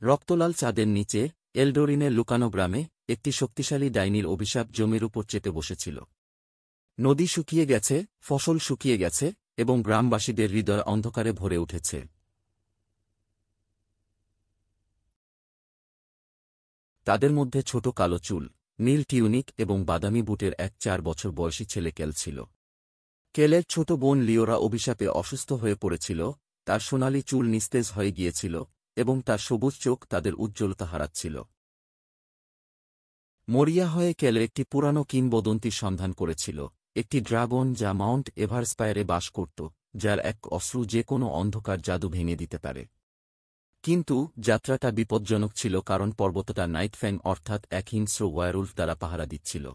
রক্তলাল চাঁদের নিচে এলডোরিনের লুকানো গ্রামে একটি শক্তিশালী ডাইনির অভিশাপ জমির উপর চেপে বসেছিল। নদী শুকিয়ে গেছে, ফসল শুকিয়ে গেছে, এবং গ্রামবাসীদের হৃদয় অন্ধকারে ভরে উঠেছে। তাদের মধ্যে ছোট কালো চুল, নীল টিউনিক এবং বাদামি বুটের এক 4 বছর বয়সী ছেলে কেল ছিল। কেলের ছোট বোন লিওরা অভিশাপে অসুস্থ হয়ে পড়েছিল, তার সোনালি চুল নিস্তেজ হয়ে গিয়েছিল, এবং তার সবুজ চোখ তাদের উজ্জ্বলতা হারাচ্ছিল। মরিয়া হয়ে কেল একটি পুরানো কিংবদন্তির সন্ধান করেছিল, একটি ড্রাগন যা মাউন্ট এভারস্পায়ারে বাস করত, যার এক অশ্রু যে কোনো অন্ধকার জাদু ভেঙে দিতে পারে। কিন্তু যাত্রাটা বিপজ্জনক ছিল কারণ পর্বতটা নাইটফ্যাং অর্থাৎ এক হিংস্র ওয়ারউলফ দ্বারা পাহারা দিচ্ছিল।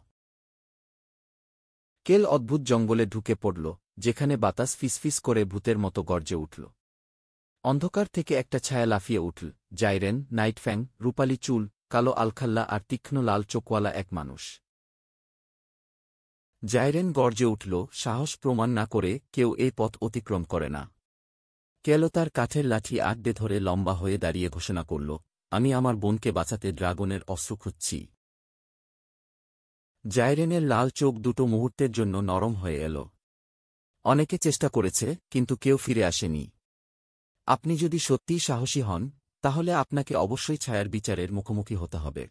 কেল অদ্ভুত জঙ্গলে ঢুকে পড়ল, যেখানে বাতাস ফিসফিস করে ভূতের মতো গর্জে উঠল। অন্ধকার থেকে একটা ছায়া লাফিয়ে উঠল, জাইরেন, নাইটফ্যাং, রূপালি চুল, কালো আলখাল্লা আর তীক্ষ্ণ লাল চোখওয়ালা এক মানুষ। জাইরেন গর্জে উঠল, সাহস প্রমাণ না করে কেউ এই পথ অতিক্রম করে না। কেলো তার কাঠের লাঠি আড্ডে ধরে লম্বা হয়ে দাঁড়িয়ে ঘোষণা করল, আমি আমার বোনকে বাঁচাতে ড্রাগনের অস্ত্র খুঁজছি। জাইরেনের লাল চোখ দুটো মুহূর্তের জন্য নরম হয়ে এল। অনেকে চেষ্টা করেছে, কিন্তু কেউ ফিরে আসেনি। আপনি যদি সত্যিই সাহসী হন, তাহলে আপনাকে অবশ্যই ছায়ার বিচারের মুখোমুখি হতে হবে।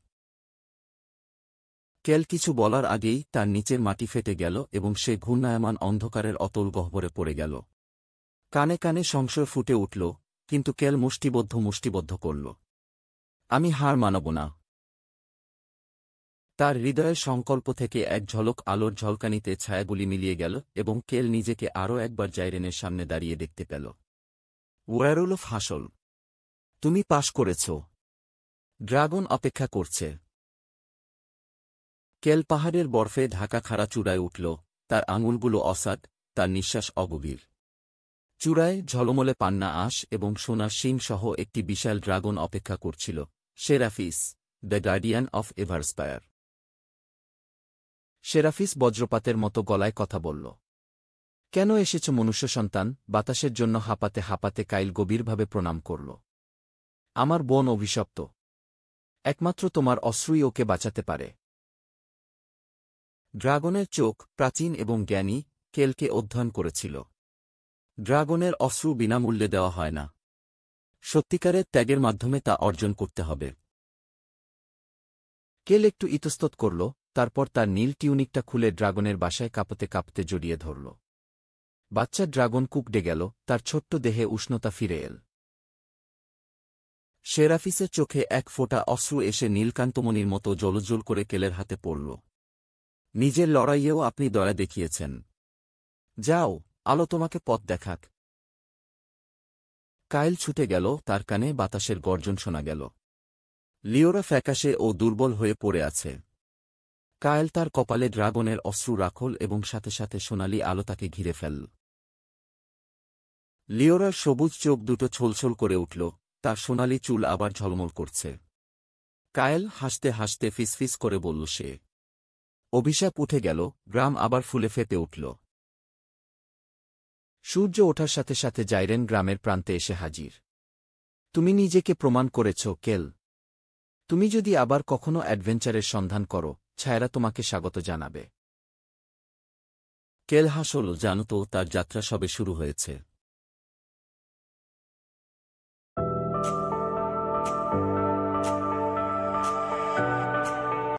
কেল কিছু বলার আগেই তার নিচের মাটি ফেটে গেল এবং সে ঘূর্ণায়মান অন্ধকারের অতল গহ্বরে পড়ে গেল। কানে কানে সংশয় ফুটে উঠল, কিন্তু কেল মুষ্টিবদ্ধ করল। আমি হার মানব না। তার হৃদয়ের সংকল্প থেকে এক ঝলক আলোর ঝলকানিতে ছায়াগুলি মিলিয়ে গেল এবং কেল নিজেকে আরও একবার জাইরেনের সামনে দাঁড়িয়ে দেখতে পেল। ওয়ারউলফ হাসল। তুমি পাশ করেছ। ড্রাগন অপেক্ষা করছে। কেল পাহাড়ের বরফে ঢাকা খাড়া চূড়ায় উঠল, তার আঙুলগুলো অসাড, তার নিঃশ্বাস অগভীর। চূড়ায় ঝলমলে পান্না আঁশ এবং সোনার শিং সহ একটি বিশাল ড্রাগন অপেক্ষা করছিল, সেরাফিস, দ্য গার্ডিয়ান অফ এভারস্পায়ার। সেরাফিস বজ্রপাতের মতো গলায় কথা বলল। কেন এসেছ মনুষ্য সন্তান? বাতাসের জন্য হাঁপাতে হাঁপাতে কাইল গভীরভাবে প্রণাম করল। আমার বোন অভিশপ্ত। একমাত্র তোমার অশ্রুই ওকে বাঁচাতে পারে। ড্রাগনের চোখ, প্রাচীন এবং জ্ঞানী, কেলকে অধ্যয়ন করেছিল। ড্রাগনের অশ্রু বিনামূল্যে দেওয়া হয় না। সত্যিকারের ত্যাগের মাধ্যমে তা অর্জন করতে হবে। কেল একটু ইতস্তত করল, তারপর তার নীল টিউনিকটা খুলে ড্রাগনের বাসায় কাঁপতে কাঁপতে জড়িয়ে ধরল। বাচ্চা ড্রাগন কুকড়ে গেল, তার ছোট্ট দেহে উষ্ণতা ফিরে এল। সেরাফিসের চোখে এক ফোঁটা অশ্রু এসে নীলকান্তমণির মতো জ্বলজ্বল করে কেলের হাতে পড়ল। নিজের লড়াইয়েও আপনি দয়া দেখিয়েছেন। যাও, আলো তোমাকে পথ দেখাক। কাইল ছুটে গেল, তার কানে বাতাসের গর্জন শোনা গেল। লিওরা ফ্যাকাশে ও দুর্বল হয়ে পড়ে আছে। কায়েল তার কপালে ড্রাগনের অশ্রু রাখল এবং সাথে সাথে সোনালি আলো তাকে ঘিরে ফেলল। লিওরার সবুজ চোখ দুটো ছলছল করে উঠল, তার সোনালি চুল আবার ঝলমল করছে। কায়েল হাসতে হাসতে ফিসফিস করে বলল সে। অভিশাপ উঠে গেল, গ্রাম আবার ফুলে ফেপে উঠল। সূর্য ওঠার সাথে সাথে জাইরেন গ্রামের প্রান্তে এসে হাজির। তুমি নিজেকে প্রমাণ করেছ, কেল। তুমি যদি আবার কখনো অ্যাডভেঞ্চারের সন্ধান করো, ছায়ারা তোমাকে স্বাগত জানাবে। কেল হাসল, জানত তার যাত্রা সবে শুরু হয়েছে।